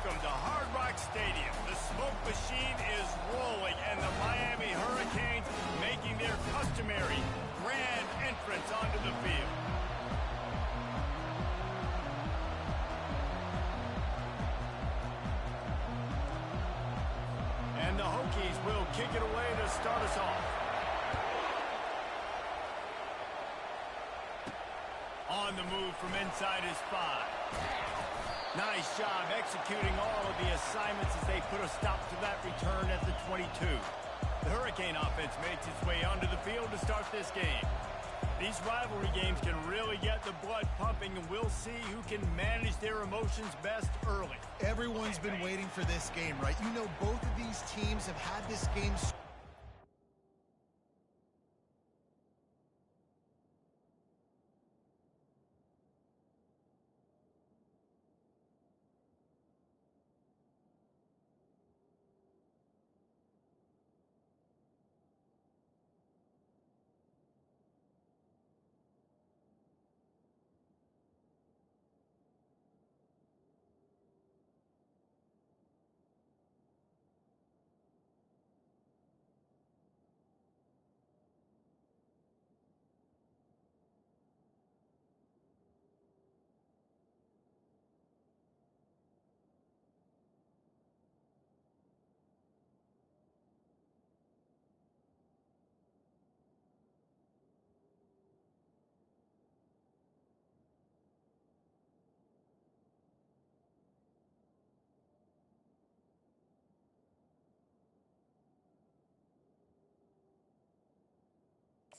Welcome to Hard Rock Stadium. The smoke machine is rolling, and the Miami Hurricanes making their customary grand entrance onto the field. And the Hokies will kick it away to start us off. On the move from inside his 5. Nice job executing all of the assignments as they put a stop to that return at the 22. The Hurricane offense makes its way onto the field to start this game. These rivalry games can really get the blood pumping, and we'll see who can manage their emotions best early. Everyone's been waiting for this game, right? You know, both of these teams have had this game.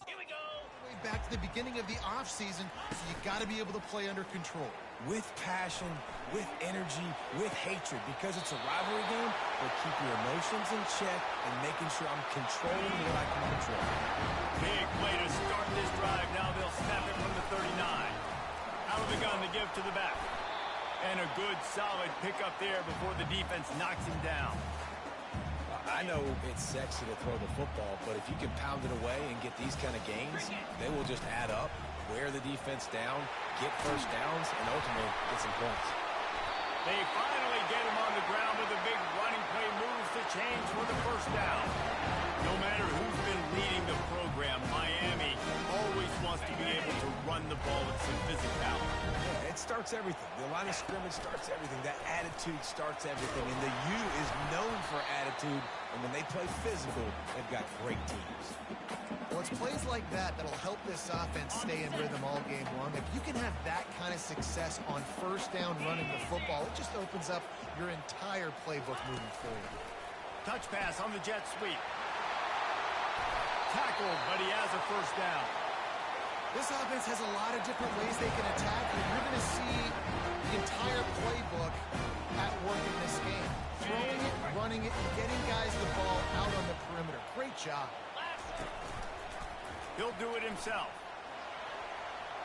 Here we go. Way back to the beginning of the offseason, so you got to be able to play under control. With passion, with energy, with hatred, because it's a rivalry game, but keep your emotions in check and making sure I'm controlling what I can control. Big play to start this drive. Now they'll snap it from the 39. Out of the gun to give to the back. And a good, solid pickup there before the defense knocks him down. I know it's sexy to throw the football, but if you can pound it away and get these kind of gains, they will just add up, wear the defense down, get first downs, and ultimately get some points. They finally get him on the ground with a big running play moves to change for the first down. No matter who's been leading the program, Miami always wants to be able to run the ball with some physicality. Yeah, it starts everything. The line of scrimmage starts everything. That attitude starts everything. And the U is known for attitude. And when they play physical, they've got great teams. Well, it's plays like that that'll help this offense stay in rhythm all game long. If you can have that kind of success on first down running the football, it just opens up your entire playbook moving forward. Touch pass on the jet sweep. Tackled, but he has a first down. This offense has a lot of different ways they can attack, and you're going to see the entire playbook at work in this game. Throwing it, running it, and getting guys the ball out on the perimeter. Great job. He'll do it himself.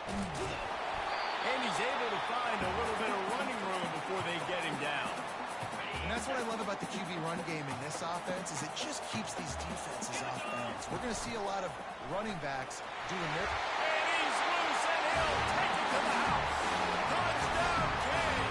And he's able to find a little bit of running room before they get him down. And that's what I love about the QB run game in this offense, is it just keeps these defenses off balance. We're going to see a lot of running backs doing this. And he's loose, and he'll take it to the house. Touchdown, King!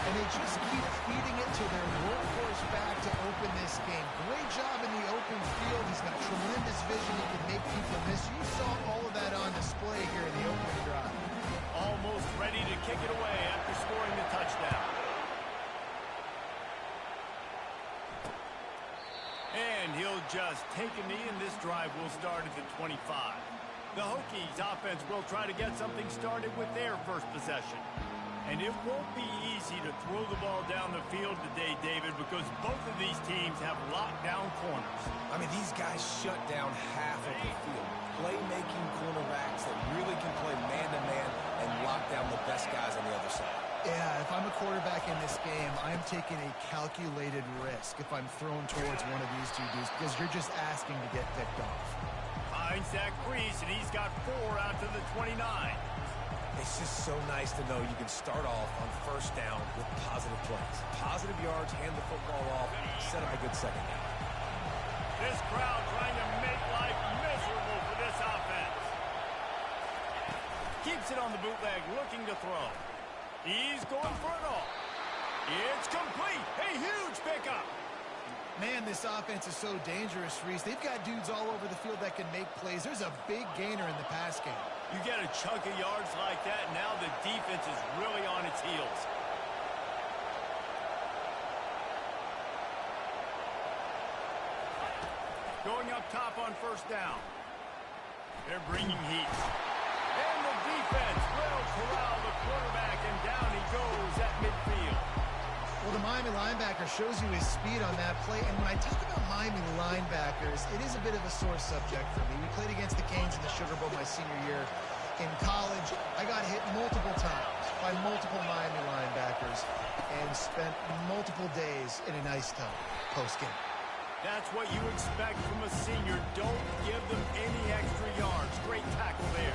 And they just keep feeding it to their workhorse back to open this game. Great job in the open field. He's got tremendous vision. He can make people miss. You saw all of that on display here in the opening drive. Almost ready to kick it away after scoring the touchdown. And he'll just take a knee, and this drive will start at the 25. The Hokies offense will try to get something started with their first possession. And it won't be easy to throw the ball down the field today, David, because both of these teams have lockdown corners. I mean, these guys shut down half of the field. Playmaking cornerbacks that really can play man-to-man and lock down the best guys on the other side. Yeah, if I'm a quarterback in this game, I am taking a calculated risk if I'm thrown towards one of these two dudes, because you're just asking to get picked off. Finds that crease, and he's got 4 out to the 29. It's just so nice to know you can start off on first down with positive plays. Positive yards, hand the football off, set up a good second down. This crowd trying to make life miserable for this offense. Keeps it on the bootleg, looking to throw. He's going for it all. It's complete. A huge pickup. Man, this offense is so dangerous, Reese. They've got dudes all over the field that can make plays. There's a big gainer in the pass game. You get a chunk of yards like that, now the defense is really on its heels. Going up top on first down. They're bringing heat. And the defense will corral the quarterback, and down he goes at midfield. Well, the Miami linebacker shows you his speed on that play. And when I talk about Miami linebackers, it is a bit of a sore subject for me. We played against the Canes in the Sugar Bowl my senior year in college. I got hit multiple times by multiple Miami linebackers and spent multiple days in an ice tunnel post-game. That's what you expect from a senior. Don't give them any extra yards. Great tackle there.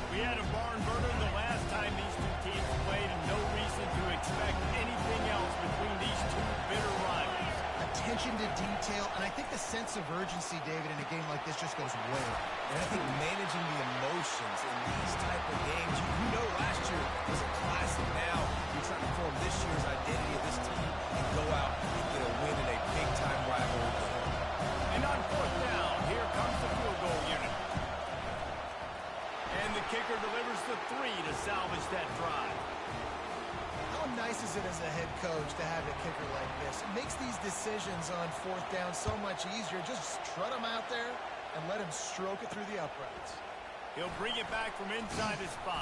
We had a barn burner the last time these two teams played, and no reason to expect anything else between these two bitter rivals. Attention to detail, and I think the sense of urgency, David, in a game like this just goes way up. And I think managing the emotions in these type of games, you know last year was a classic. Now you're trying to form this year's identity of this team and go out and get a win in a big-time rivalry game. And on fourth down, here comes the field goal unit. And the kicker delivers the 3 to salvage that drive. How nice is it as a head coach to have a kicker like this? It makes these decisions on fourth down so much easier. Just strut him out there and let him stroke it through the uprights. He'll bring it back from inside his 5.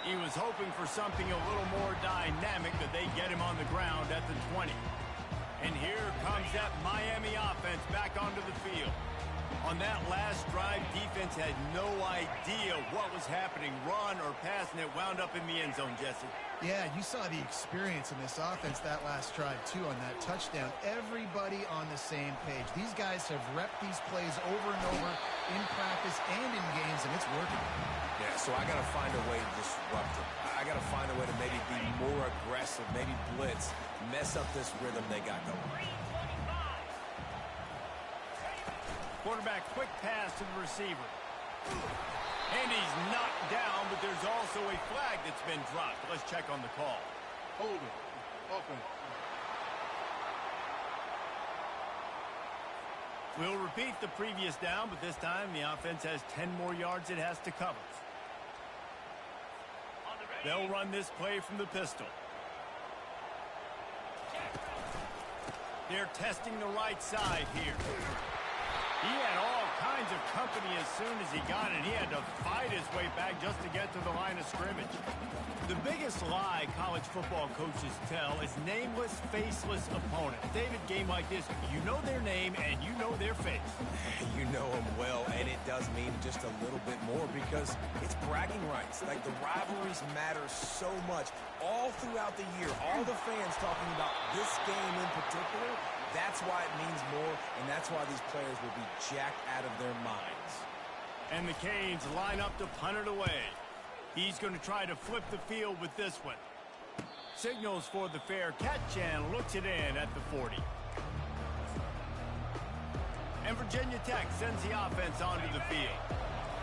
He was hoping for something a little more dynamic, but they get him on the ground at the 20. And here comes that Miami offense back onto the field. On that last drive, defense had no idea what was happening, run or pass, and it wound up in the end zone, Jesse. Yeah, you saw the experience in this offense that last drive, too, on that touchdown. Everybody on the same page. These guys have repped these plays over and over in practice and in games, and it's working. Yeah, so I got to find a way to disrupt it. I got to find a way to maybe be more aggressive, maybe blitz, mess up this rhythm they got going. Quarterback, quick pass to the receiver. And he's knocked down, but there's also a flag that's been dropped. Let's check on the call. Hold it. Offense. We'll repeat the previous down, but this time the offense has 10 more yards it has to cover. They'll run this play from the pistol. They're testing the right side here. He had all kinds of company as soon as he got it. He had to fight his way back just to get to the line of scrimmage. The biggest lie college football coaches tell is nameless, faceless opponents. David, game like this, you know their name and you know their face. You know them well, and it does mean just a little bit more because it's bragging rights. Like, the rivalries matter so much all throughout the year. All the fans talking about this game in particular. That's why it means more, and that's why these players will be jacked out of their minds. And the Canes line up to punt it away. He's going to try to flip the field with this one. Signals for the fair catch and looks it in at the 40. And Virginia Tech sends the offense onto the field.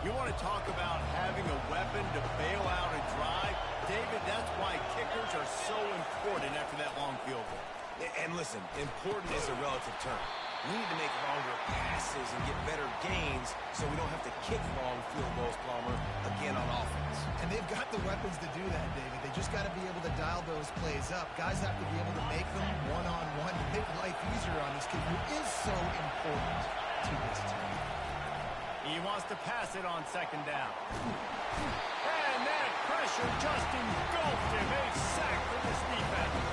You want to talk about having a weapon to bail out a drive? David, that's why kickers are so important after that long field goal. And listen, important is a relative term. We need to make longer passes and get better gains so we don't have to kick long field goals, Palmer, again on offense. And they've got the weapons to do that, David. They just got to be able to dial those plays up. Guys have to be able to make them one-on-one to make life easier on this kid who is so important to this team. He wants to pass it on second down. And that pressure just engulfed him. A sack for this defense.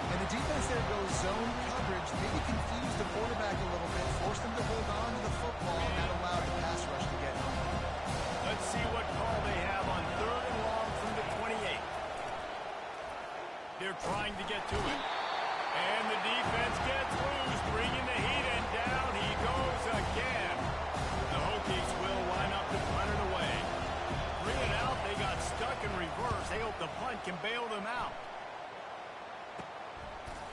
And the defense there goes zone coverage, maybe confused the quarterback a little bit, forced him to hold on to the football, and that allowed the pass rush to get home. Let's see what call they have on 3rd and long from the 28. They're trying to get to it. And the defense gets loose, bringing the heat, and down he goes again. The Hokies will line up to punt it away. Bring it out, they got stuck in reverse. They hope the punt can bail them out.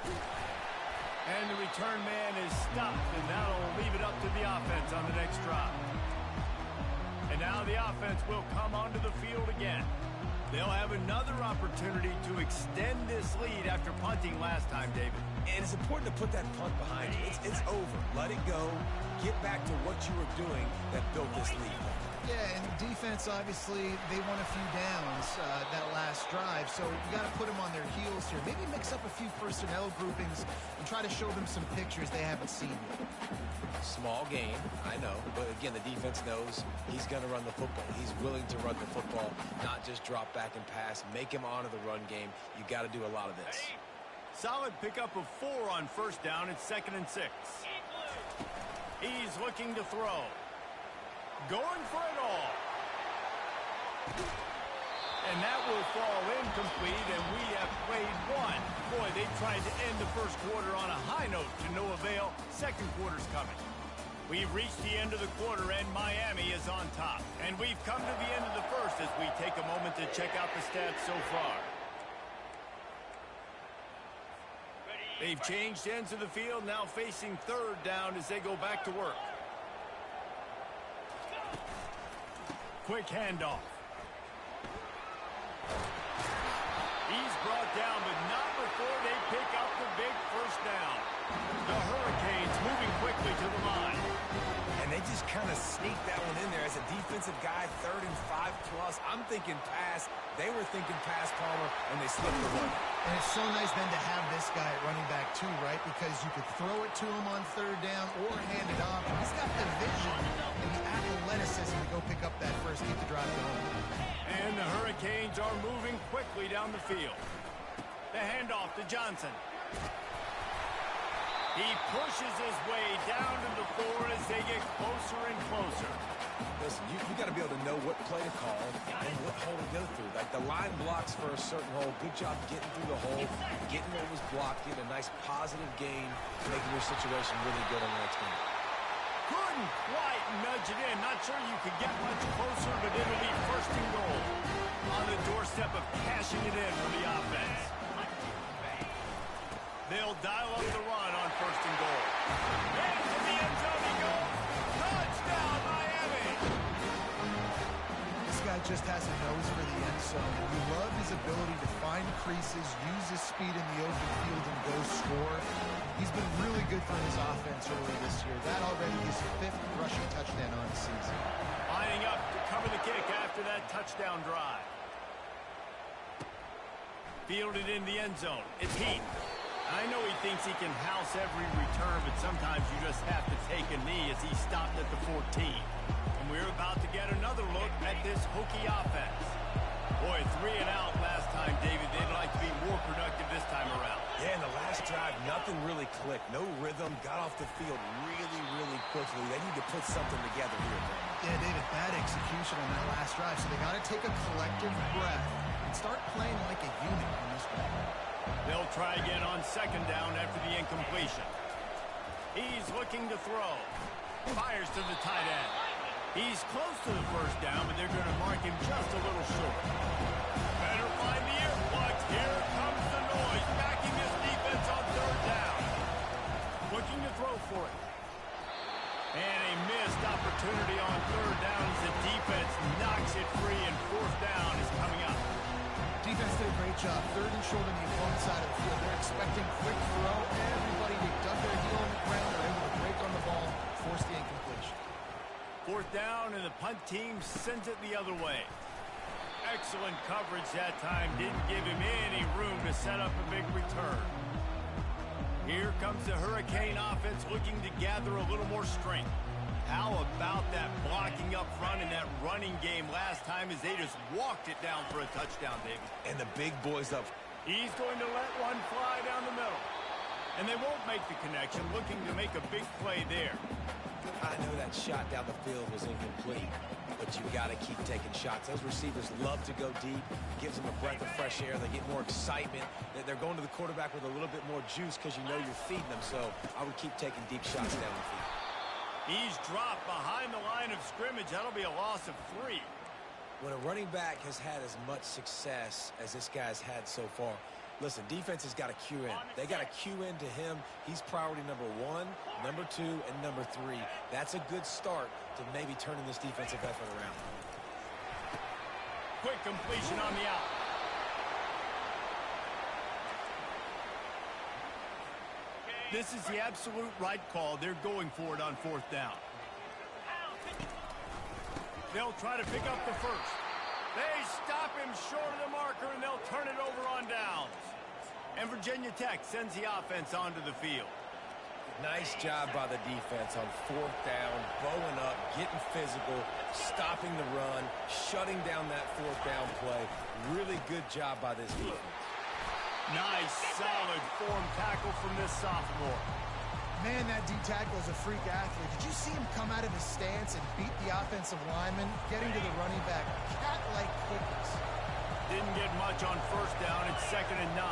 And the return man is stopped, and that'll leave it up to the offense on the next drive. And now the offense will come onto the field again. They'll have another opportunity to extend this lead after punting last time, David. And it's important to put that punt behind you. It's over. Let it go. Get back to what you were doing that built this lead. Yeah, and defense, obviously, they won a few downs that last drive, so you got to put them on their heels here. Maybe mix up a few personnel groupings and try to show them some pictures they haven't seen yet. Small game, I know, but again, the defense knows he's going to run the football. He's willing to run the football, not just drop back and pass, make him honor the run game. You got to do a lot of this. Solid pickup of 4 on first down. It's 2nd and 6. He's looking to throw. Going for it all. And that will fall incomplete, and we have played one. Boy, they tried to end the first quarter on a high note to no avail. Second quarter's coming. We've reached the end of the quarter, and Miami is on top. And we've come to the end of the first as we take a moment to check out the stats so far. They've changed ends of the field, now facing third down as they go back to work. Quick handoff. He's brought down, but not before they pick up the big first down. The Hurricanes moving quickly to the line. And they just kind of sneaked that one in there as a defensive guy, 3rd and 5+. I'm thinking pass. They were thinking pass, Palmer, and they slipped the one. And it's so nice then to have this guy at running back too, right? Because you could throw it to him on third down or hand it off. He's got the vision and the athleticism to go pick up that first, keep the drive going. And the Hurricanes are moving quickly down the field. The handoff to Johnson. He pushes his way down to the 4 as they get closer and closer. Listen, you got to be able to know what play to call and what hole to go through. Like the line blocks for a certain hole. Good job getting through the hole, getting what was blocked, getting a nice positive gain, making your situation really good on the next one. Couldn't quite nudge it in. Not sure you could get much closer, but it'll be 1st and goal. On the doorstep of cashing it in for the offense. They'll dial up the run on 1st and goal. Into the end zone he goes. Touchdown, Miami! This guy just has a nose for the end zone. You love his ability to find creases, use his speed in the open field, and go score. He's been really good for his offense early this year. That already his 5th rushing touchdown on the season. Lining up to cover the kick after that touchdown drive. Fielded in the end zone. It's Heath. I know he thinks he can house every return, but sometimes you just have to take a knee as he stopped at the 14. And we're about to get another look at this Hokie offense. Boy, 3 and out last time, David. They'd like to be more productive this time around. Yeah, in the last drive, nothing really clicked. No rhythm. Got off the field really, really quickly. They need to put something together here. Yeah, David, bad execution on that last drive. So they got to take a collective breath and start playing like a unit on this one. They'll try again on 2nd down after the incompletion. He's looking to throw. Fires to the tight end. He's close to the 1st down, but they're going to mark him just a little short. Better find the earplugs. Here comes the noise, backing his defense on 3rd down. Looking to throw for it. And a missed opportunity on 3rd down as the defense knocks it free, and 4th down is coming up. Defense did a great job. 3rd and short on the opponent side of the field. They're expecting quick throw. Everybody, they dug their heel on the ground. They're able to break on the ball, force the incompletion. 4th down, and the punt team sends it the other way. Excellent coverage that time. Didn't give him any room to set up a big return. Here comes the Hurricane offense looking to gather a little more strength. How about that blocking up front and that running game last time as they just walked it down for a touchdown, David? And the big boys up. He's going to let one fly down the middle. And they won't make the connection, looking to make a big play there. I know that shot down the field was incomplete, but you got to keep taking shots. Those receivers love to go deep. Gives them a breath of fresh air. They get more excitement. They're going to the quarterback with a little bit more juice because you know you're feeding them. So I would keep taking deep shots down the field. He's dropped behind the line of scrimmage. That'll be a loss of 3. When a running back has had as much success as this guy's had so far, listen, defense has got to cue in. They got to cue in to him. He's priority number 1, number 2, and number 3. That's a good start to maybe turning this defensive effort around. Quick completion on the out. This is the absolute right call. They're going for it on fourth down. They'll try to pick up the first. They stop him short of the marker, and they'll turn it over on downs. And Virginia Tech sends the offense onto the field. Nice job by the defense on fourth down, bowing up, getting physical, stopping the run, shutting down that fourth down play. Really good job by this defense. Nice, solid form tackle from this sophomore. Man, that D-tackle is a freak athlete. Did you see him come out of his stance and beat the offensive lineman, getting to the running back cat-like quickness? Didn't get much on first down. It's 2nd and 9.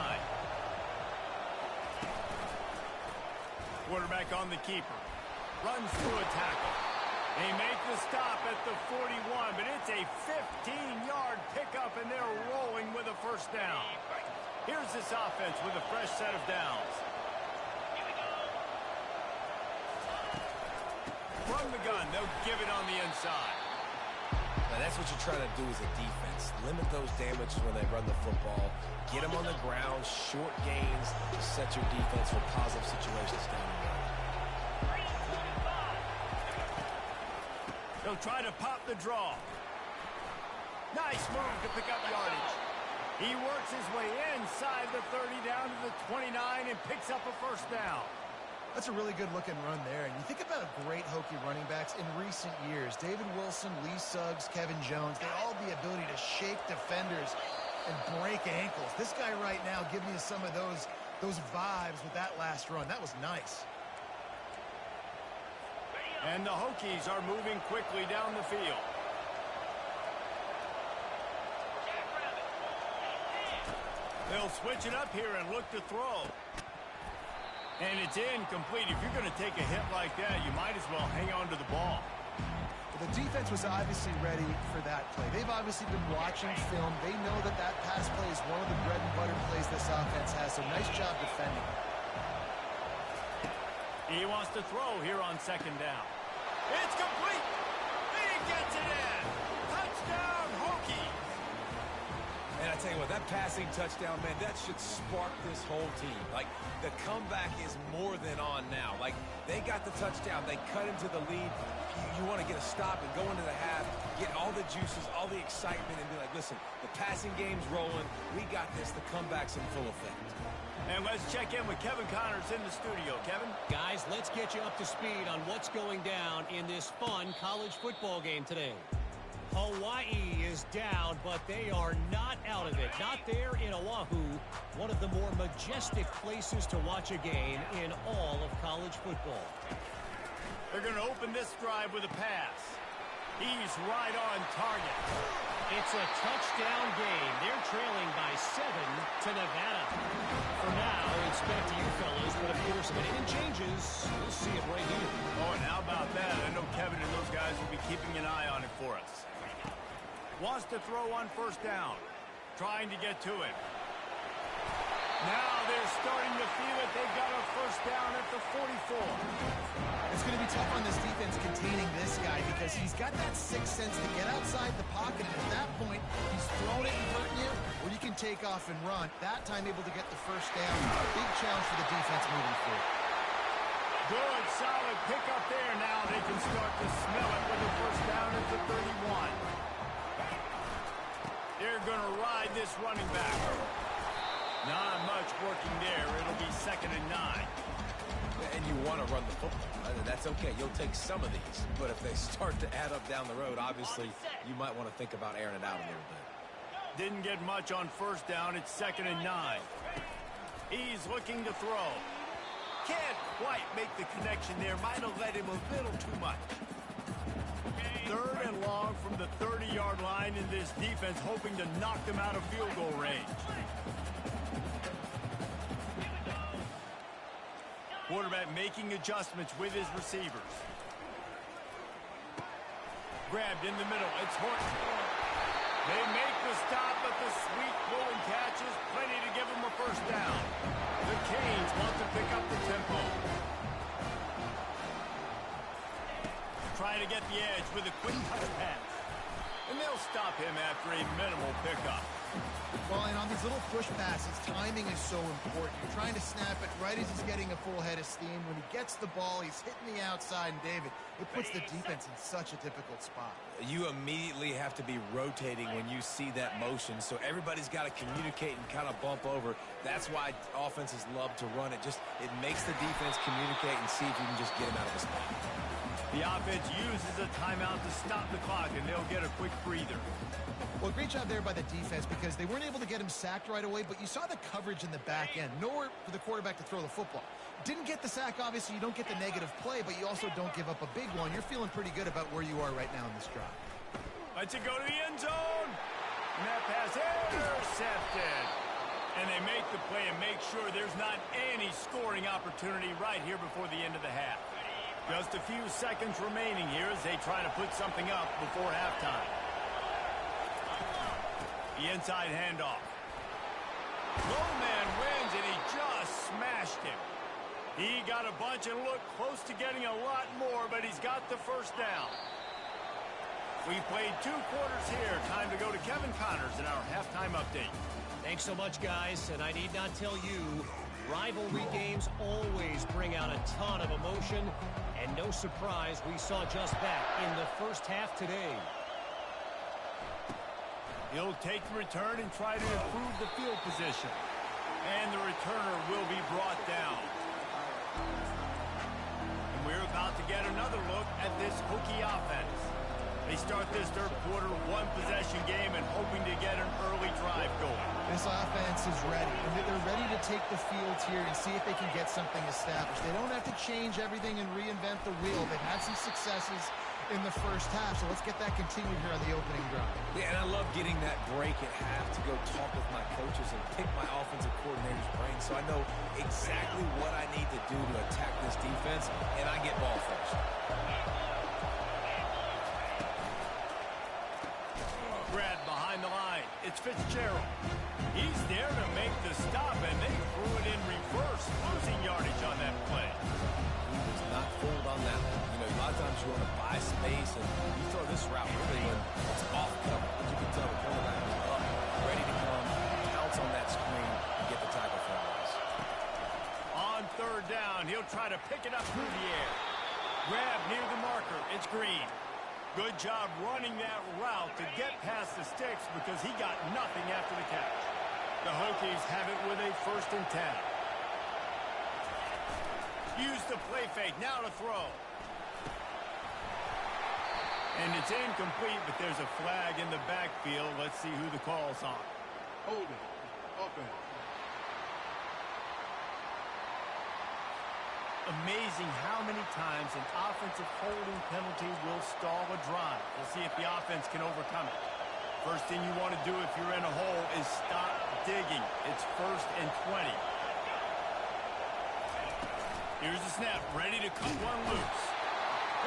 Quarterback on the keeper. Runs through a tackle. They make the stop at the 41, but it's a 15-yard pickup, and they're rolling with a first down. Here's this offense with a fresh set of downs. From the gun, they'll give it on the inside. Now that's what you're trying to do as a defense. Limit those damages when they run the football. Get them on the ground, short gains to set your defense for positive situations down the road. They'll try to pop the draw. Nice move to pick up yardage. He works his way inside the 30 down to the 29 and picks up a first down. That's a really good-looking run there. And you think about great Hokie running backs in recent years. David Wilson, Lee Suggs, Kevin Jones, they all have the ability to shake defenders and break ankles. This guy right now giving you some of those vibes with that last run. That was nice. And the Hokies are moving quickly down the field. They'll switch it up here and look to throw. And it's incomplete. If you're going to take a hit like that, you might as well hang on to the ball. The defense was obviously ready for that play. They've obviously been watching film. They know that that pass play is one of the bread and butter plays this offense has, so nice job defending. He wants to throw here on 2nd down. It's complete. He gets it in. Touchdown, Hokies. And I tell you what, that passing touchdown, man, that should spark this whole team. Like, the comeback is more than on now. Like, they got the touchdown. They cut into the lead. You want to get a stop and go into the half, get all the juices, all the excitement, and be like, listen, the passing game's rolling. We got this. The comeback's in full effect. And let's check in with Kevin Connors in the studio. Kevin? Guys, let's get you up to speed on what's going down in this fun college football game today. Hawaii is down, but they are not out of it. Not there in Oahu, one of the more majestic places to watch a game in all of college football. They're going to open this drive with a pass. He's right on target. It's a touchdown game. They're trailing by 7 to Nevada. For now, it's back to you fellas, but if there are some anything changes, we'll see it right here. Oh, and how about that? I know Kevin and those guys will be keeping an eye on it for us. Wants to throw on first down. Trying to get to it. Now they're starting to feel it. They've got a first down at the 44. It's going to be tough on this defense containing this guy because he's got that sixth sense to get outside the pocket, and at that point, he's throwing it and hurting you, or you can take off and run. That time able to get the first down. Big challenge for the defense moving forward. Good, solid pickup there. Now they can start to smell it with a first down at the 31. They're going to ride this running back. Not much working there. It'll be 2nd and 9. And you want to run the football. That's okay. You'll take some of these. But if they start to add up down the road, obviously, you might want to think about airing it out a little bit. Didn't get much on first down. It's 2nd and 9. He's looking to throw. Can't quite make the connection there. Might have led him a little too much. 3rd and long from the 30-yard line, in this defense hoping to knock them out of field goal range. Quarterback making adjustments with his receivers. Grabbed in the middle. It's Horton. They make the stop, but the sweet blowing catch is plenty to give them a first down. The Canes want to pick up the tempo. Trying to get the edge with a quick touch pass. And they'll stop him after a minimal pickup. Well, and on these little push passes, timing is so important. You're trying to snap it right as he's getting a full head of steam. When he gets the ball, he's hitting the outside, and David, it puts the defense in such a difficult spot. You immediately have to be rotating when you see that motion, so everybody's got to communicate and kind of bump over. That's why offenses love to run it. It makes the defense communicate and see if you can just get him out of the spot. The offense uses a timeout to stop the clock, and they'll get a quick breather. Well, great job there by the defense because they weren't able to get him sacked right away, but you saw the coverage in the back end. Nowhere for the quarterback to throw the football. Didn't get the sack, obviously. You don't get the negative play, but you also don't give up a big one. You're feeling pretty good about where you are right now in this drive. Let's it go to the end zone. And that pass intercepted. And they make the play and make sure there's not any scoring opportunity right here before the end of the half. Just a few seconds remaining here as they try to put something up before halftime. The inside handoff. Low man wins, and he just smashed him. He got a bunch and looked close to getting a lot more, but he's got the first down. We played 2 quarters here. Time to go to Kevin Connors in our halftime update. Thanks so much, guys, and I need not tell you, rivalry games always bring out a ton of emotion, and no surprise we saw just that in the first half today. He'll take the return and try to improve the field position. And the returner will be brought down. And we're about to get another look at this Hokie offense. They start this third quarter one-possession game and hoping to get an early drive going. This offense is ready. They're ready to take the field here and see if they can get something established. They don't have to change everything and reinvent the wheel. They've had some successes in the first half, so let's get that continued here on the opening drive. Yeah, and I love getting that break at half to go talk with my coaches and pick my offensive coordinator's brain so I know exactly what I need to do to attack this defense, and I get ball first. Grab behind the line. It's Fitzgerald. He's there to make the stop, and they threw it in reverse, losing yardage on that play. He was not fooled on that one. You know, a lot of times you want to buy space, and you throw this route really when it's off cover. You can tell the quarterback is up, ready to come, pounce on that screen, and get the tackle for a loss. On third down, he'll try to pick it up through the air. Grab near the marker. It's Green. Good job running that route to get past the sticks because he got nothing after the catch. The Hokies have it with a 1st and 10. Use the play fake, now to throw. And it's incomplete, but there's a flag in the backfield. Let's see who the call's on. Holding. Offense. Amazing how many times an offensive holding penalty will stall a drive. We'll see if the offense can overcome it. First thing you want to do if you're in a hole is stop digging. It's 1st and 20. Here's the snap, ready to cut one loose.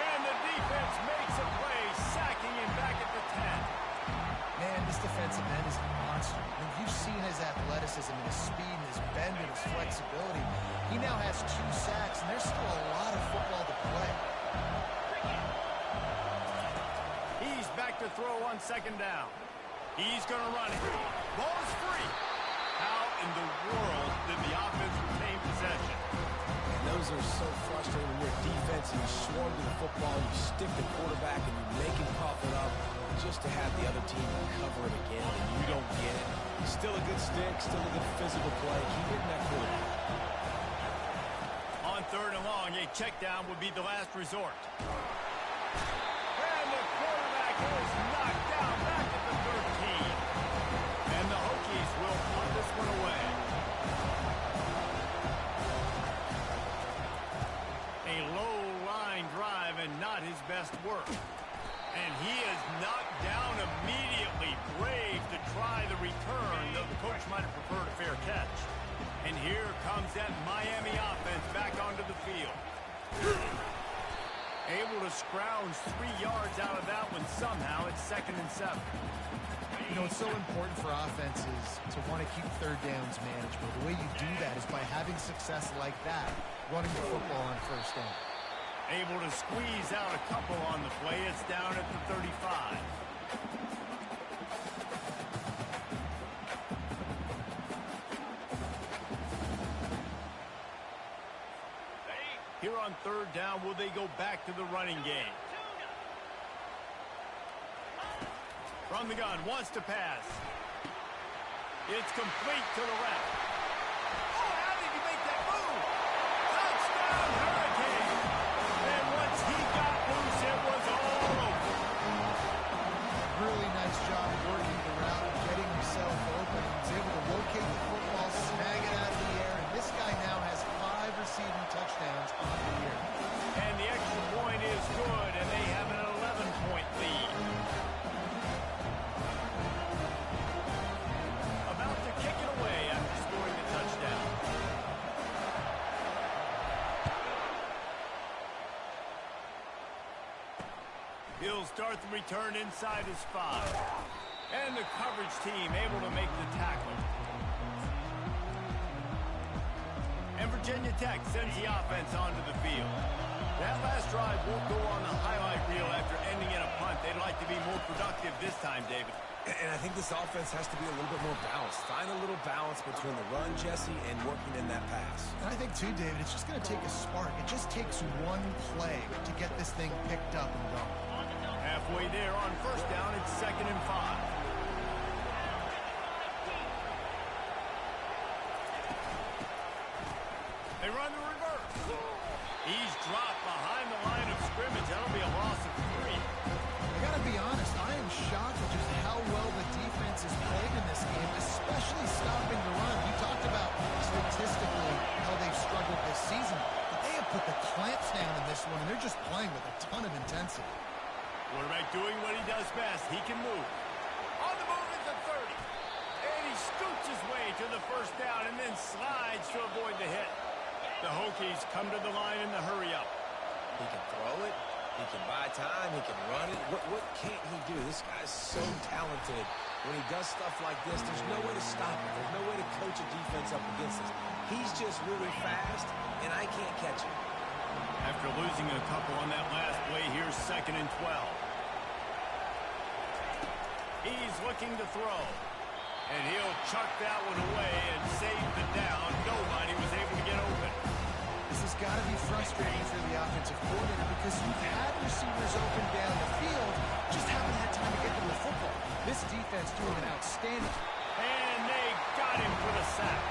And the defense makes a play, sacking him back at the 10. Man, this defensive end is a monster. I mean, you've seen his athleticism and his speed and his bend and his flexibility. He now has 2 sacks, and there's still a lot of football to play. He's back to throw on 2nd down. He's going to run it. Ball is free. How in the world did the offense retain possession? Those are so frustrating when you're defense and you swarm to the football, you stick the quarterback and you make him cough it up just to have the other team recover it again and you don't get it. Still a good stick, still a good physical play. Keep hitting that quarterback. On 3rd and long, a check down would be the last resort. And the quarterback is knocked down back at the 13. And the Hokies will punt this one away. A low line drive and not his best work. And he is knocked down immediately. Brave to try the return, though the coach might have preferred a fair catch. And here comes that Miami offense back onto the field. Able to scrounge 3 yards out of that one somehow. It's 2nd and 7. You know, it's so important for offenses to want to keep 3rd downs manageable. The way you do that is by having success like that, running the football on 1st down. Able to squeeze out a couple on the play. It's down at the 35. here on third down. Will they go back to the running game? From the gun, wants to pass. It's complete to the left. Oh, how did he make that move? Touchdown, Hurricane! And once he got loose, it was all over. Really nice job working the route and getting himself open. He was able to locate the football, snag it out of the air, and this guy now has 5 receiving touchdowns on the year. And the extra point is good, and they have an 11-point lead. About to kick it away after scoring the touchdown. He'll start the return inside his 5. And the coverage team able to make the tackle. And Virginia Tech sends the offense onto the field. That last drive won't go on the highlight reel after ending in a punt. They'd like to be more productive this time, David. And I think this offense has to be a little bit more balanced. Find a little balance between the run, Jesse, and working in that pass. And I think, too, David, it's just going to take a spark. It just takes one play to get this thing picked up and going. Halfway there on first down, it's 2nd and 5. They run the reverse. He's dropped behind the line of scrimmage. That'll be a loss of 3. I got to be honest, I am shocked at just how well the defense has played in this game, especially stopping the run. We talked about statistically how they've struggled this season, but they have put the clamps down in this one, and they're just playing with a ton of intensity. Quarterback doing what he does best. He can move. On the move is the 30. And he scoots his way to the first down and then slides to avoid the hit. The Hokies come to the line in the hurry-up. He can throw it. He can buy time. He can run it. What can't he do? This guy's so talented. When he does stuff like this, there's no way to stop him. There's no way to coach a defense up against this. He's just really fast, and I can't catch him. After losing a couple on that last play, here's 2nd and 12. He's looking to throw. And he'll chuck that one away and save the down. Nobody was able to get open. This has got to be frustrating for the offensive coordinator because you've had receivers open down the field, just haven't had time to get them the football. This defense doing an outstanding. And they got him for the sack.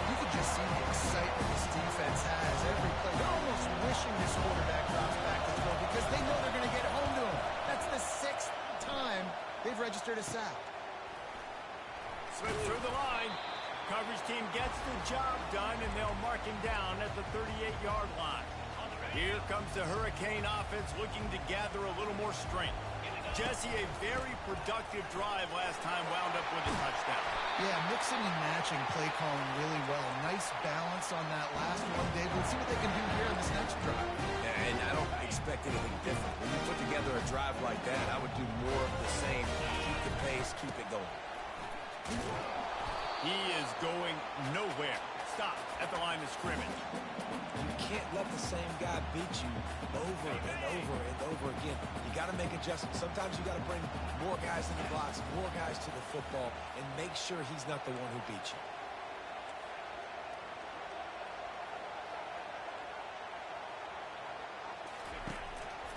You can just see the excitement this defense has every play. They're almost wishing this quarterback drops back to throw because they know they're going to get home to him. That's the 6th time they've registered a sack. Slips through the line. Coverage team gets the job done, and they'll mark him down at the 38-yard line. Here comes the Hurricane offense looking to gather a little more strength. Jesse, a very productive drive last time, wound up with a touchdown. Yeah, mixing and matching play calling really well. Nice balance on that last one, Dave. We'll see what they can do here in this next drive. Yeah, and I don't expect anything different. When you put together a drive like that, I would do more of the same. Keep the pace, keep it going. He is going nowhere. Stop at the line of scrimmage. You can't let the same guy beat you over and over and over again. You got to make adjustments. Sometimes you got to bring more guys in the blocks, more guys to the football, and make sure he's not the one who beats you.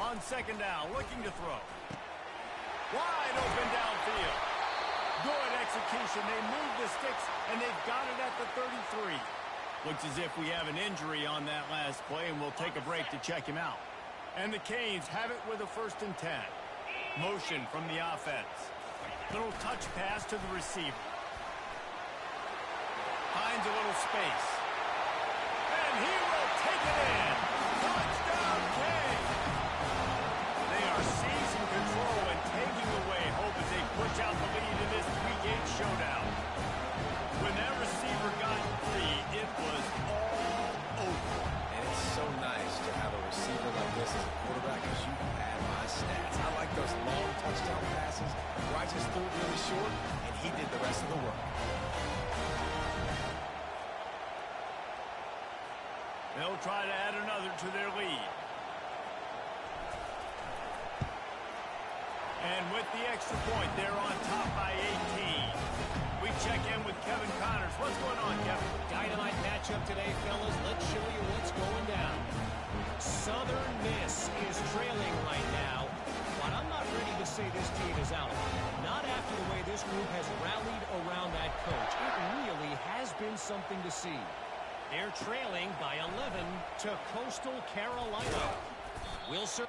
On 2nd down, looking to throw. Wide open downfield. Good execution. They move the sticks, and they've got it at the 33. Looks as if we have an injury on that last play, and we'll take a break to check him out. And the Canes have it with a 1st and 10. Motion from the offense. Little touch pass to the receiver. Finds a little space. And he will take it in. Touchdown, Canes! They are seizing control and taking away hope as they push out the lead in this three-game showdown. When that receiver got free, it was all over. And it's so nice to have a receiver like this as a quarterback because you can add my stats. I like those long touchdown passes where I just threw it really short and he did the rest of the work. They'll try to add another to their lead. And with the extra point, they're on top by 18. We check in with Kevin Connors. What's going on, Kevin? Dynamite matchup today, fellas. Let's show you what's going down. group has rallied around that coach. It really has been something to see. They're trailing by 11 to Coastal Carolina. Wilson.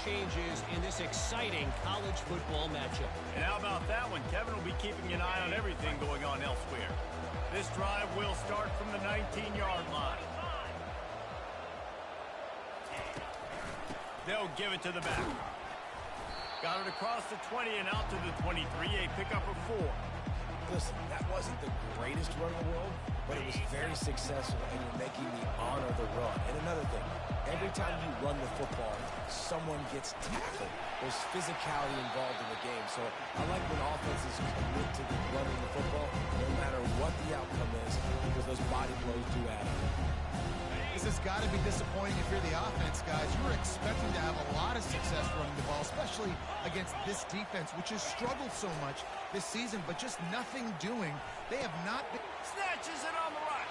Changes in this exciting college football matchup. And how about that one? Kevin will be keeping an eye on everything going on elsewhere. This drive will start from the 19-yard line. They'll give it to the back. Got it across the 20 and out to the 23, a pickup of 4. Listen, that wasn't the greatest run in the world, but it was very successful, and you're making me honor the run. And another thing, every time you run the football, someone gets tackled. There's physicality involved in the game. So I like when offenses commit to running the football, no matter what the outcome is, because those body blows do add up. This has got to be disappointing if you're the offense, guys. You were expecting to have a lot of success running the ball, especially against this defense, which has struggled so much this season, but just nothing doing. They have not been... Snatches it on the right.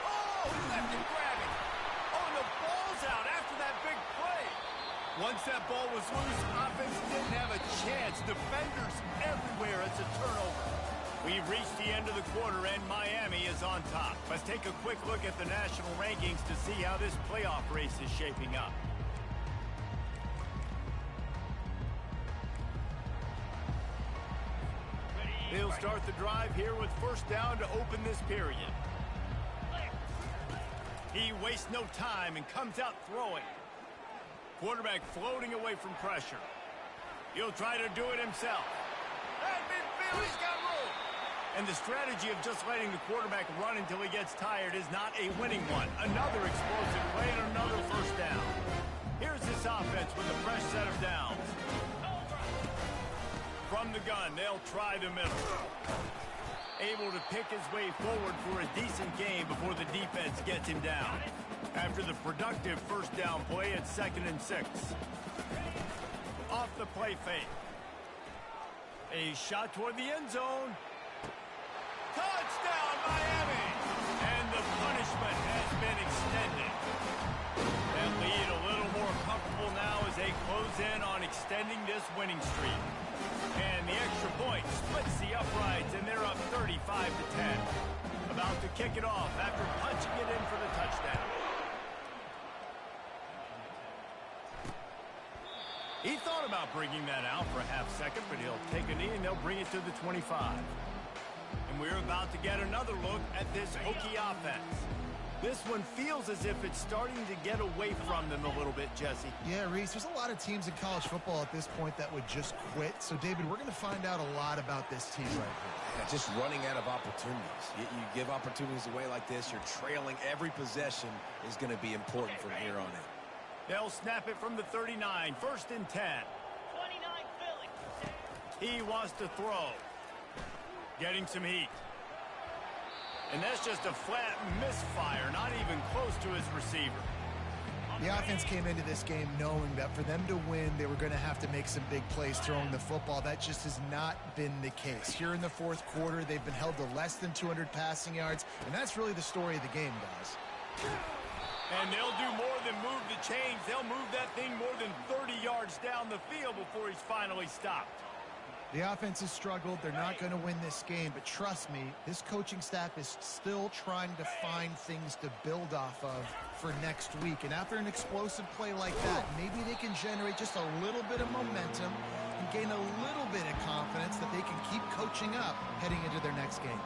Oh, he left it grabbing. Oh, and the ball's out after that big play. Once that ball was loose, offense didn't have a chance. Defenders everywhere. It's a turnover. We've reached the end of the quarter, and Miami is on top. Let's take a quick look at the national rankings to see how this playoff race is shaping up. He'll start the drive here with first down to open this period. He wastes no time and comes out throwing. Quarterback floating away from pressure. He'll try to do it himself. At midfield, he's got room. And the strategy of just letting the quarterback run until he gets tired is not a winning one. Another explosive play and another first down. Here's this offense with a fresh set of downs. From the gun, they'll try the middle. Able to pick his way forward for a decent gain before the defense gets him down. After the productive first down play, it's 2nd and 6. Off the play fake. A shot toward the end zone. Touchdown, Miami! And the punishment has been extended. That lead a little more comfortable now as they close in on extending this winning streak. And the extra point splits the uprights, and they're up 35-10. About to kick it off after punching it in for the touchdown. He thought about bringing that out for a half second, but he'll take a knee and they'll bring it to the 25. And we're about to get another look at this Hokie offense. This one feels as if it's starting to get away from them a little bit, Jesse. Yeah, Reese, there's a lot of teams in college football at this point that would just quit. So, David, we're going to find out a lot about this team right here. Yeah, just running out of opportunities. You give opportunities away like this, you're trailing every possession is going to be important from here on in. They'll snap it from the 39, 1st and 10. 29 Philly. He wants to throw. Getting some heat. And that's just a flat misfire, not even close to his receiver. The offense came into this game knowing that for them to win, they were going to have to make some big plays throwing the football. That just has not been the case. Here in the fourth quarter, they've been held to less than 200 passing yards, and that's really the story of the game, guys. And they'll do more than move the chains. They'll move that thing more than 30 yards down the field before he's finally stopped. The offense has struggled. They're not going to win this game, but trust me, this coaching staff is still trying to find things to build off of for next week. And after an explosive play like that, maybe they can generate just a little bit of momentum and gain a little bit of confidence that they can keep coaching up heading into their next game.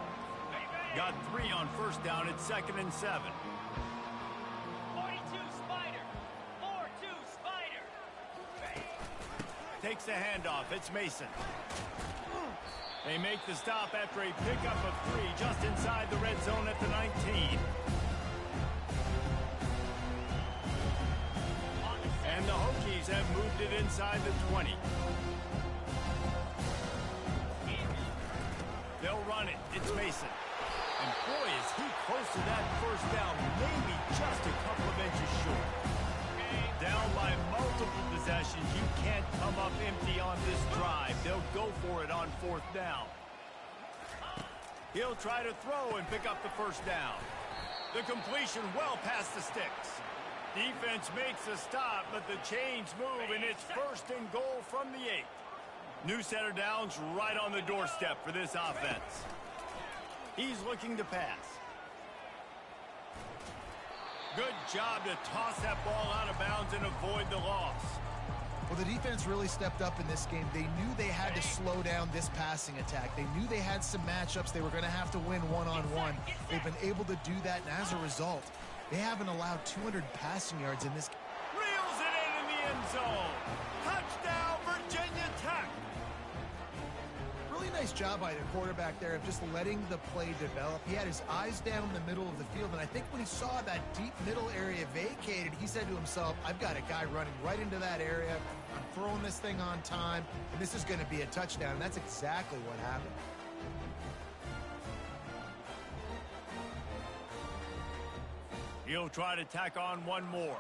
Got 3 on first down. It's 2nd and 7. 42 Spider. 4-2 Spider. Takes the handoff. It's Mason. They make the stop after a pickup of 3 just inside the red zone at the 19. And the Hokies have moved it inside the 20. They'll run it. It's Mason. And boy, is he close to that first down, maybe just a couple of inches short. Down by multiple possessions, you can't come up empty on this drive. They'll go for it on 4th down. He'll try to throw and pick up the first down. The completion well past the sticks. Defense makes a stop, but the chains move, and it's 1st and goal from the 8. New set of downs right on the doorstep for this offense. He's looking to pass. Good job to toss that ball out of bounds and avoid the loss. Well, the defense really stepped up in this game. They knew they had to slow down this passing attack. They knew they had some matchups they were going to have to win one-on-one. They've been able to do that, and as a result, they haven't allowed 200 passing yards in this game. Reels it in the end zone. Touchdown, Virginia Tech. Really nice job by the quarterback there of just letting the play develop. He had his eyes down the middle of the field, and I think when he saw that deep middle area vacated, he said to himself, I've got a guy running right into that area. I'm throwing this thing on time, and this is going to be a touchdown, and that's exactly what happened. He'll try to tack on one more.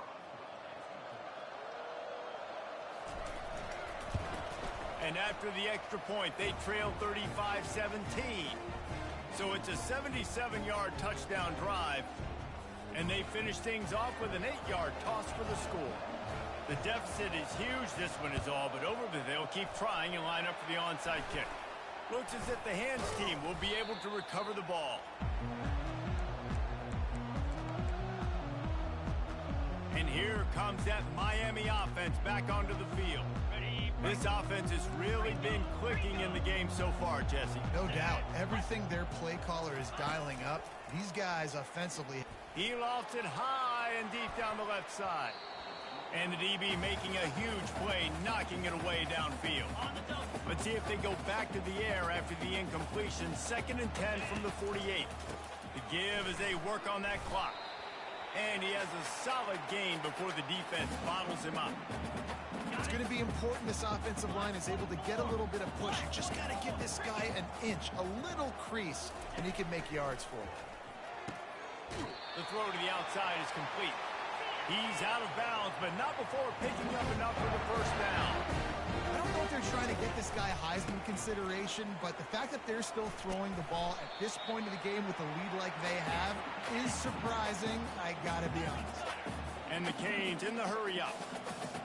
And after the extra point, they trail 35-17. So it's a 77-yard touchdown drive. And they finish things off with an 8-yard toss for the score. The deficit is huge, this one is all, but over there they'll keep trying and line up for the onside kick. Looks as if the hands team will be able to recover the ball. And here comes that Miami offense back onto the field. This offense has really been clicking in the game so far, Jesse. No doubt. Everything their play caller is dialing up, these guys offensively. He lofts it high and deep down the left side. And the DB making a huge play, knocking it away downfield. Let's see if they go back to the air after the incompletion. 2nd and 10 from the 48. The give as they work on that clock. And he has a solid gain before the defense bottles him up. It's going to be important this offensive line is able to get a little bit of push. You just got to give this guy an inch, a little crease, and he can make yards for you. The throw to the outside is complete. He's out of bounds, but not before picking up enough for the 1st down. I don't know if they're trying to get this guy Heisman consideration, but the fact that they're still throwing the ball at this point of the game with a lead like they have is surprising, I gotta be honest. And the Canes in the hurry up.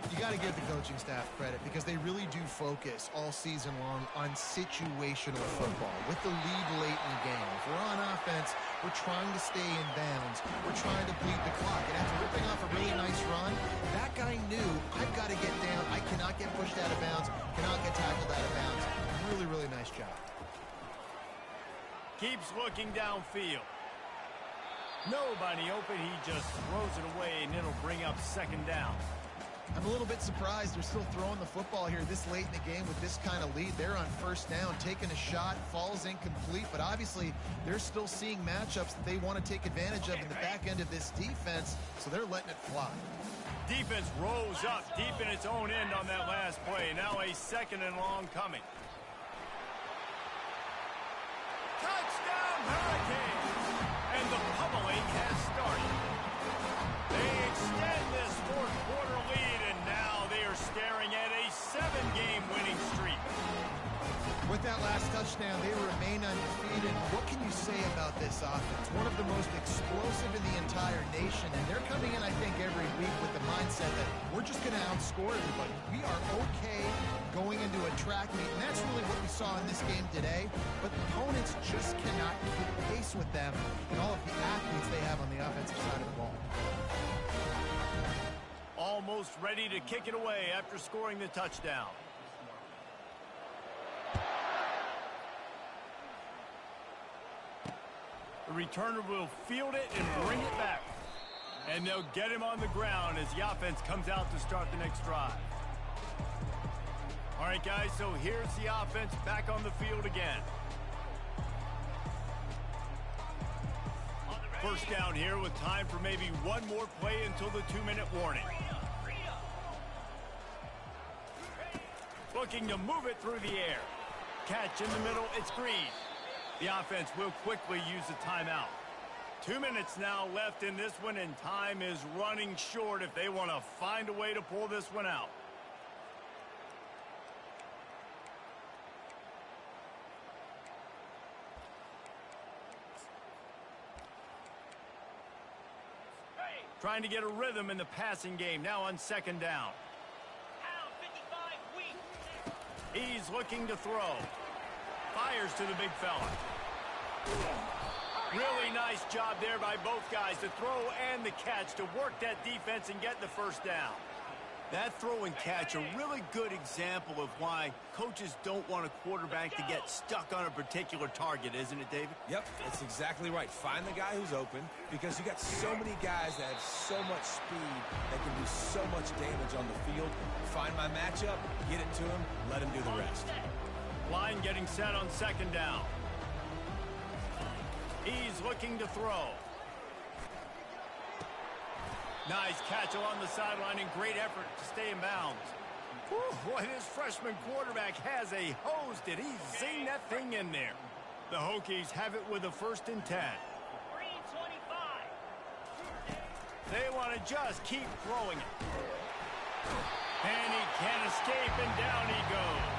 You got to give the coaching staff credit because they really do focus all season long on situational football with the lead late in the game. If we're on offense, we're trying to stay in bounds. We're trying to bleed the clock. And after ripping off a really nice run, that guy knew, I've got to get down. I cannot get pushed out of bounds, cannot get tackled out of bounds. Really, really nice job. Keeps looking downfield. Nobody open. He just throws it away, and it'll bring up 2nd down. I'm a little bit surprised they're still throwing the football here this late in the game with this kind of lead. They're on 1st down, taking a shot, falls incomplete, but obviously they're still seeing matchups that they want to take advantage of in the back end of this defense, so they're letting it fly. Defense rose up deep in its own end on that last play. Now a 2nd and long coming. Touchdown, Hurricanes! And the pummeling has started. They extend this 4th quarter lead, and now they are staring at a 7-game winning streak. With that last touchdown, they remain undefeated. What can you say about this offense? One of the most explosive in the entire nation, and they're coming in, I think, every week with the mindset that we're just going to outscore everybody. We are okay going into a track meet, and that's really what we saw in this game today. But opponents just cannot keep pace with them and all of the athletes they have on the offensive side of the ball. Almost ready to kick it away after scoring the touchdown. The returner will field it and bring it back. And they'll get him on the ground as the offense comes out to start the next drive. All right, guys, so here's the offense back on the field again. 1st down here with time for maybe one more play until the 2-minute warning. Looking to move it through the air. Catch in the middle, it's Green. The offense will quickly use a timeout. 2 minutes now left in this one, and time is running short if they want to find a way to pull this one out. Trying to get a rhythm in the passing game now on second down. Pound 55 weak. He's looking to throw. Fires to the big fella. Really nice job there by both guys to throw and the catch to work that defense and get the first down. That throw and catch a really good example of why coaches don't want a quarterback to get stuck on a particular target, isn't it, David? Yep, that's exactly right. Find the guy who's open because you got so many guys that have so much speed that can do so much damage on the field. Find my matchup, get it to him, let him do the rest. Line getting set on second down. He's looking to throw. Nice catch along the sideline and great effort to stay in bounds. Whew, boy, this freshman quarterback has a hosed it. He's zinged that thing in there. The Hokies have it with a 1st and 10. Green 25. They want to just keep throwing it. And he can't escape, and down he goes.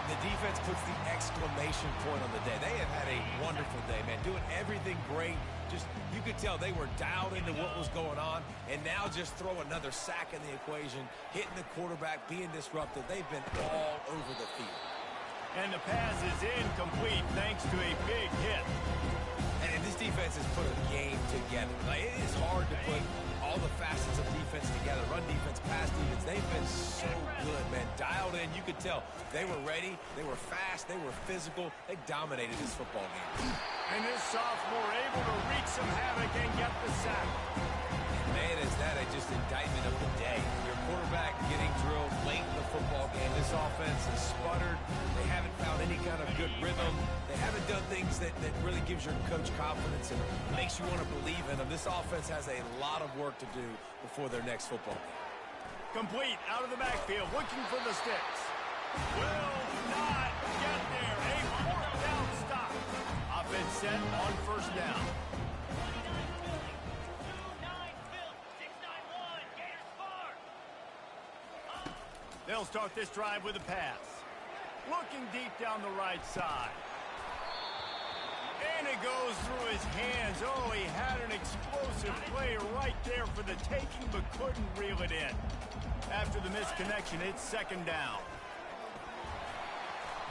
The defense puts the exclamation point on the day. They have had a wonderful day, man. Doing everything great. Just, you could tell they were dialed into what was going on, and now just throw another sack in the equation, hitting the quarterback, being disruptive. They've been all over the field. And the pass is incomplete thanks to a big hit. And this defense has put a game together. Like, it is hard to put all the facets of defense together. Run defense, pass defense. They've been so good, man. Dialed in. You could tell they were ready. They were fast. They were physical. They dominated this football game. And this sophomore able to wreak some havoc and get the sack. Man, is that just indictment of the day. Your quarterback getting drilled late in the football game. This offense has sputtered. They haven't found any kind of good rhythm. They haven't done things that really gives your coach confidence and makes you want to believe in them. This offense has a lot of work to do before their next football game. Complete out of the backfield, looking for the sticks. Will not get there. A 4th down stop. Offense set on 1st down. 6-9 Gators far. They'll start this drive with a pass. Looking deep down the right side. And it goes through his hands. Oh, he had an explosive play right there for the taking, but couldn't reel it in. After the misconnection, it's 2nd down.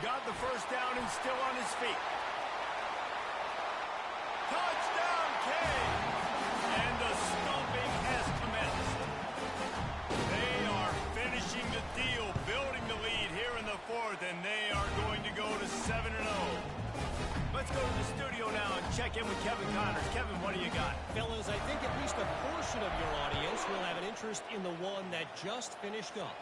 Got the 1st down and still on his feet. Touchdown, Cade! And the stomping has commenced. They are finishing the deal, building the lead here in the 4th, and they are going to go to 7-0. Let's go to the studio now and check in with Kevin Connors. Kevin, what do you got? Fellas, I think at least a portion of your audience will have an interest in the one that just finished up.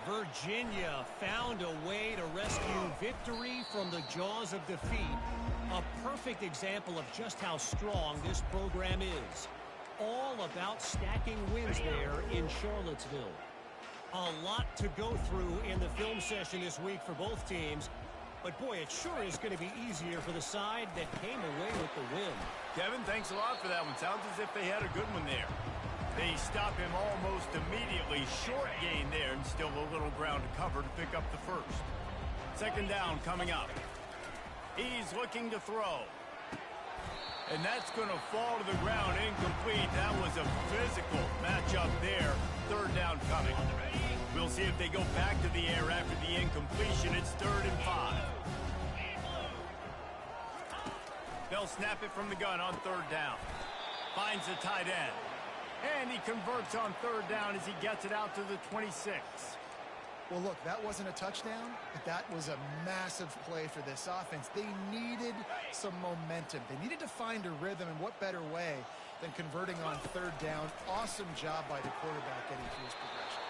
Virginia found a way to rescue victory from the jaws of defeat. A perfect example of just how strong this program is. All about stacking wins there in Charlottesville. A lot to go through in the film session this week for both teams. But, boy, it sure is going to be easier for the side that came away with the win. Kevin, thanks a lot for that one. Sounds as if they had a good one there. They stop him almost immediately. Short gain there and still a little ground to cover to pick up the 1st. 2nd down coming up. He's looking to throw. And that's going to fall to the ground incomplete. That was a physical matchup there. 3rd down coming. We'll see if they go back to the air after the incompletion. It's 3rd and 5. They'll snap it from the gun on 3rd down. Finds the tight end. And he converts on 3rd down as he gets it out to the 26. Well, look, that wasn't a touchdown, but that was a massive play for this offense. They needed some momentum. They needed to find a rhythm, and what better way than converting on 3rd down. Awesome job by the quarterback getting through his progression.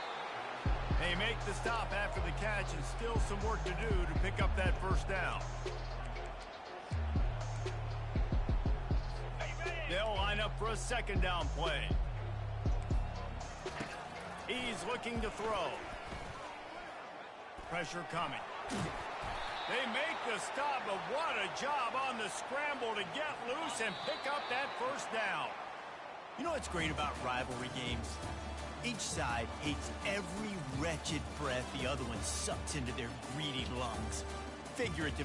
They make the stop after the catch and still some work to do to pick up that 1st down. They'll line up for a 2nd down play. He's looking to throw. Pressure coming. They make the stop, but what a job on the scramble to get loose and pick up that 1st down. You know what's great about rivalry games? Each side hates every wretched breath the other one sucks into their greedy lungs. Figuratively.